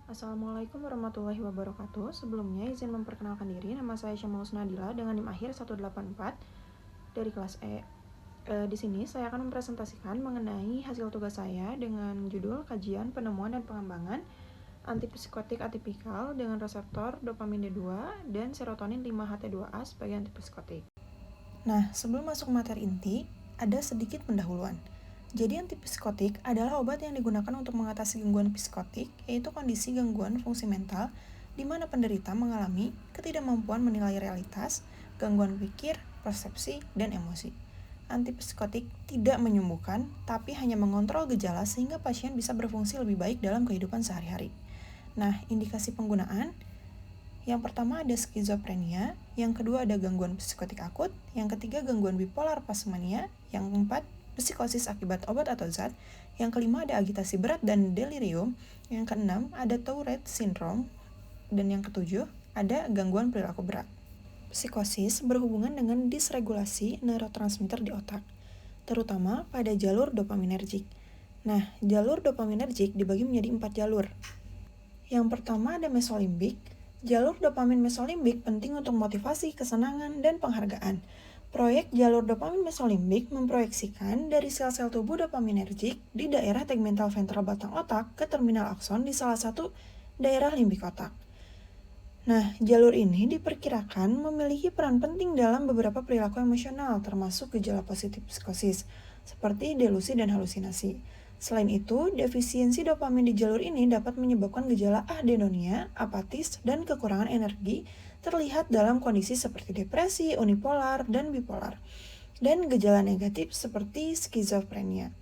Assalamualaikum warahmatullahi wabarakatuh. Sebelumnya izin memperkenalkan diri, nama saya Syamulus Nadila dengan NIM akhir 184 dari kelas E. Di sini saya akan mempresentasikan mengenai hasil tugas saya dengan judul Kajian Penemuan dan Pengembangan Antipsikotik Atipikal dengan reseptor dopamin D2 dan serotonin 5-HT2A sebagai antipsikotik. Nah, sebelum masuk materi inti, ada sedikit pendahuluan. Jadi antipsikotik adalah obat yang digunakan untuk mengatasi gangguan psikotik, yaitu kondisi gangguan fungsi mental di mana penderita mengalami ketidakmampuan menilai realitas, gangguan pikir, persepsi, dan emosi. Antipsikotik tidak menyembuhkan, tapi hanya mengontrol gejala sehingga pasien bisa berfungsi lebih baik dalam kehidupan sehari-hari. Nah, indikasi penggunaan yang pertama ada skizofrenia, yang kedua ada gangguan psikotik akut, yang ketiga gangguan bipolar pas mania, yang keempat psikosis akibat obat atau zat, yang kelima ada agitasi berat dan delirium, yang keenam ada Tourette syndrome, dan yang ketujuh ada gangguan perilaku berat. Psikosis berhubungan dengan disregulasi neurotransmitter di otak, terutama pada jalur dopaminergik. Nah, jalur dopaminergik dibagi menjadi 4 jalur. Yang pertama ada mesolimbik. Jalur dopamin mesolimbik penting untuk motivasi, kesenangan, dan penghargaan. Proyek jalur dopamin mesolimbik memproyeksikan dari sel-sel tubuh dopaminergik di daerah tegmental ventral batang otak ke terminal akson di salah satu daerah limbik otak. Nah, jalur ini diperkirakan memiliki peran penting dalam beberapa perilaku emosional, termasuk gejala positif psikosis, seperti delusi dan halusinasi. Selain itu, defisiensi dopamin di jalur ini dapat menyebabkan gejala ahdedonia, apatis, dan kekurangan energi terlihat dalam kondisi seperti depresi, unipolar, dan bipolar, dan gejala negatif seperti skizofrenia.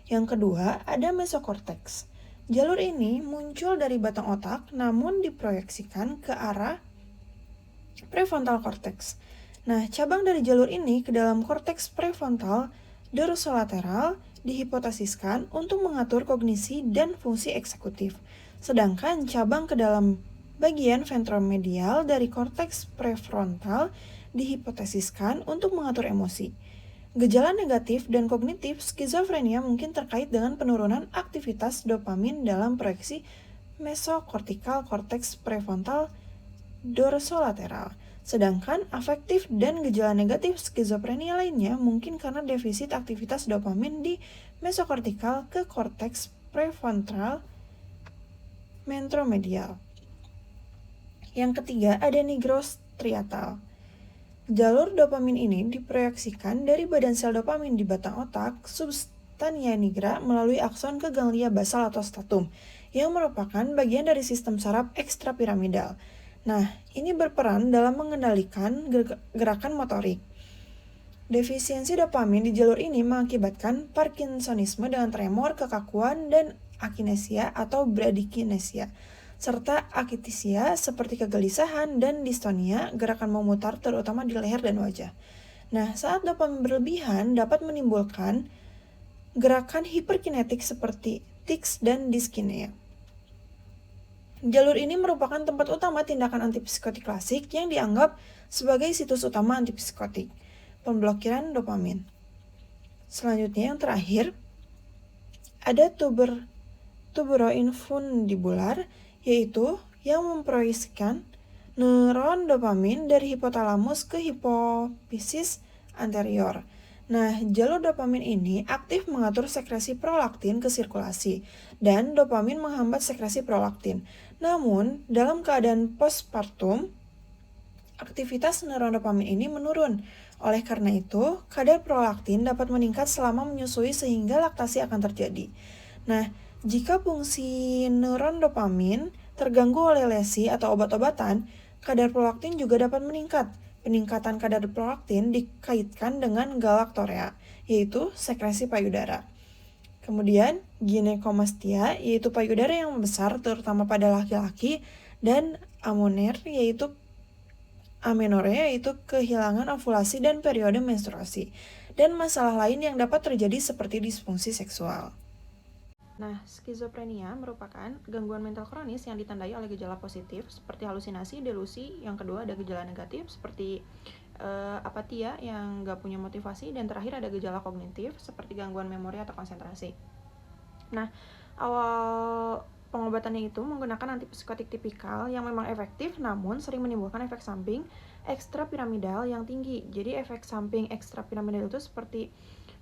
Yang kedua, ada mesokorteks. Jalur ini muncul dari batang otak namun diproyeksikan ke arah prefrontal cortex. Nah, cabang dari jalur ini ke dalam korteks prefrontal dorsolateral dihipotesiskan untuk mengatur kognisi dan fungsi eksekutif. Sedangkan cabang ke dalam bagian ventromedial dari korteks prefrontal dihipotesiskan untuk mengatur emosi. Gejala negatif dan kognitif skizofrenia mungkin terkait dengan penurunan aktivitas dopamin dalam proyeksi mesokortikal korteks prefrontal dorsolateral. Sedangkan afektif dan gejala negatif skizofrenia lainnya mungkin karena defisit aktivitas dopamin di mesokortikal ke korteks prefrontal ventromedial. Yang ketiga ada nigrostriatal. Jalur dopamin ini diproyeksikan dari badan sel dopamin di batang otak substania nigra melalui akson ke ganglia basal atau stratum, yang merupakan bagian dari sistem saraf ekstrapiramidal. Nah, ini berperan dalam mengendalikan gerakan motorik. Defisiensi dopamin di jalur ini mengakibatkan Parkinsonisme dengan tremor, kekakuan, dan akinesia atau bradykinesia, serta akitisia seperti kegelisahan dan distonia gerakan memutar terutama di leher dan wajah. Nah, saat dopamin berlebihan dapat menimbulkan gerakan hiperkinetik seperti tics dan dyskinesia. Jalur ini merupakan tempat utama tindakan antipsikotik klasik yang dianggap sebagai situs utama antipsikotik, pemblokiran dopamin. Selanjutnya yang terakhir, ada tuberoin fundibular, yaitu yang memproyeksikan neuron dopamin dari hipotalamus ke hipofisis anterior. Nah, jalur dopamin ini aktif mengatur sekresi prolaktin ke sirkulasi, dan dopamin menghambat sekresi prolaktin. Namun, dalam keadaan postpartum, aktivitas neuron dopamin ini menurun. Oleh karena itu, kadar prolaktin dapat meningkat selama menyusui sehingga laktasi akan terjadi. Nah, jika fungsi neuron dopamin terganggu oleh lesi atau obat-obatan, kadar prolaktin juga dapat meningkat. Peningkatan kadar prolaktin dikaitkan dengan galaktorea, yaitu sekresi payudara. Kemudian, ginekomastia, yaitu payudara yang besar terutama pada laki-laki, dan amenorrea, yaitu kehilangan ovulasi dan periode menstruasi, dan masalah lain yang dapat terjadi seperti disfungsi seksual. Nah, skizofrenia merupakan gangguan mental kronis yang ditandai oleh gejala positif seperti halusinasi, delusi. Yang kedua ada gejala negatif seperti apatia yang gak punya motivasi, dan terakhir ada gejala kognitif seperti gangguan memori atau konsentrasi. Nah, awal pengobatannya itu menggunakan antipsikotik tipikal yang memang efektif namun sering menimbulkan efek samping ekstrapiramidal yang tinggi. Jadi efek samping ekstrapiramidal itu seperti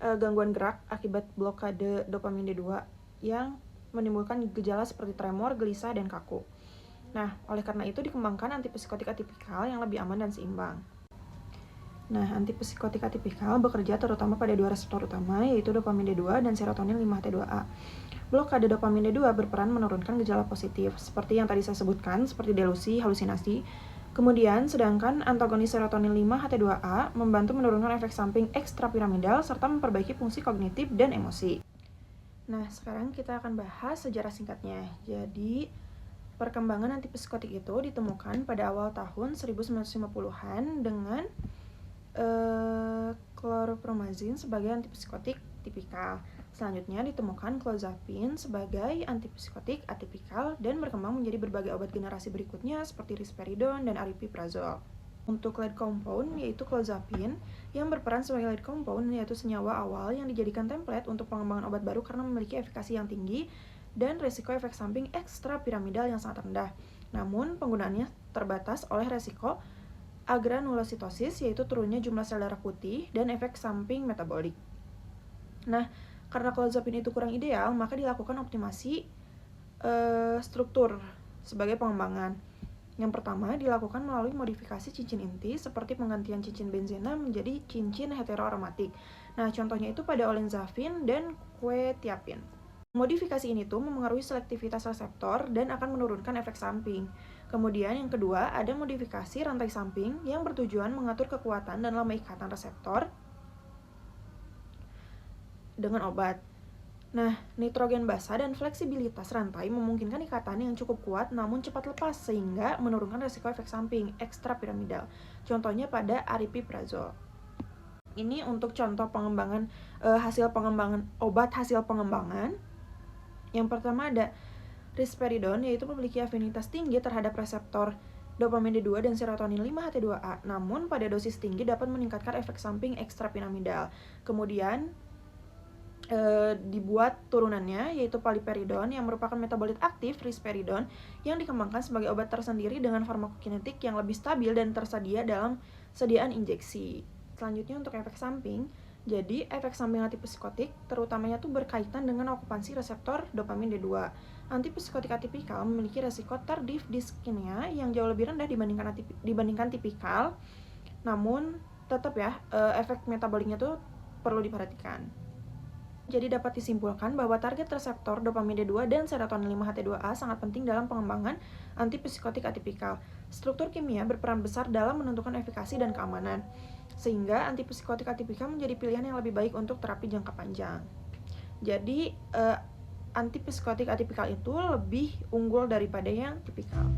gangguan gerak akibat blokade dopamin D2 yang menimbulkan gejala seperti tremor, gelisah, dan kaku. Nah, oleh karena itu dikembangkan antipsikotik atipikal yang lebih aman dan seimbang. Nah, antipsikotik atipikal bekerja terutama pada dua reseptor utama, yaitu dopamin D2 dan serotonin 5-HT2A. Blokade dopamin D2 berperan menurunkan gejala positif, seperti yang tadi saya sebutkan, seperti delusi, halusinasi. Kemudian, sedangkan antagonis serotonin 5-HT2A membantu menurunkan efek samping ekstrapiramidal serta memperbaiki fungsi kognitif dan emosi. Nah, sekarang kita akan bahas sejarah singkatnya. Jadi, perkembangan antipsikotik itu ditemukan pada awal tahun 1950-an dengan chlorpromazine sebagai antipsikotik tipikal. Selanjutnya ditemukan clozapine sebagai antipsikotik atipikal dan berkembang menjadi berbagai obat generasi berikutnya seperti risperidon dan aripiprazol. Untuk lead compound yaitu clozapine yang berperan sebagai lead compound yaitu senyawa awal yang dijadikan template untuk pengembangan obat baru karena memiliki efikasi yang tinggi dan resiko efek samping ekstrapiramidal yang sangat rendah. Namun penggunaannya terbatas oleh resiko agranulositosis yaitu turunnya jumlah sel darah putih dan efek samping metabolik. Nah, karena clozapine itu kurang ideal, maka dilakukan optimasi struktur sebagai pengembangan. Yang pertama dilakukan melalui modifikasi cincin inti seperti penggantian cincin benzena menjadi cincin heteroaromatik. Nah, contohnya itu pada olanzapine dan quetiapine. Modifikasi ini tuh memengaruhi selektivitas reseptor dan akan menurunkan efek samping. Kemudian yang kedua, ada modifikasi rantai samping yang bertujuan mengatur kekuatan dan lama ikatan reseptor dengan obat. Nah, nitrogen basa dan fleksibilitas rantai memungkinkan ikatan yang cukup kuat namun cepat lepas sehingga menurunkan resiko efek samping ekstrapiramidal. Contohnya pada aripiprazol. Ini untuk contoh pengembangan hasil pengembangan obat hasil pengembangan. Yang pertama ada risperidon, yaitu memiliki afinitas tinggi terhadap reseptor dopamin D2 dan serotonin 5-HT2A, namun pada dosis tinggi dapat meningkatkan efek samping ekstrapiramidal. Kemudian dibuat turunannya, yaitu paliperidon yang merupakan metabolit aktif risperidon yang dikembangkan sebagai obat tersendiri dengan farmakokinetik yang lebih stabil dan tersedia dalam sediaan injeksi. Selanjutnya untuk efek samping, jadi efek samping antipsikotik terutamanya tuh berkaitan dengan okupansi reseptor dopamin D2. Antipsikotik atipikal memiliki resiko tardif dyskinesia yang jauh lebih rendah dibandingkan tipikal. Namun tetap ya efek metaboliknya tuh perlu diperhatikan. Jadi dapat disimpulkan bahwa target reseptor dopamin D2 dan serotonin 5-HT2A sangat penting dalam pengembangan antipsikotik atipikal. Struktur kimia berperan besar dalam menentukan efikasi dan keamanan, sehingga antipsikotik atipikal menjadi pilihan yang lebih baik untuk terapi jangka panjang. Jadi antipsikotik atipikal itu lebih unggul daripada yang tipikal.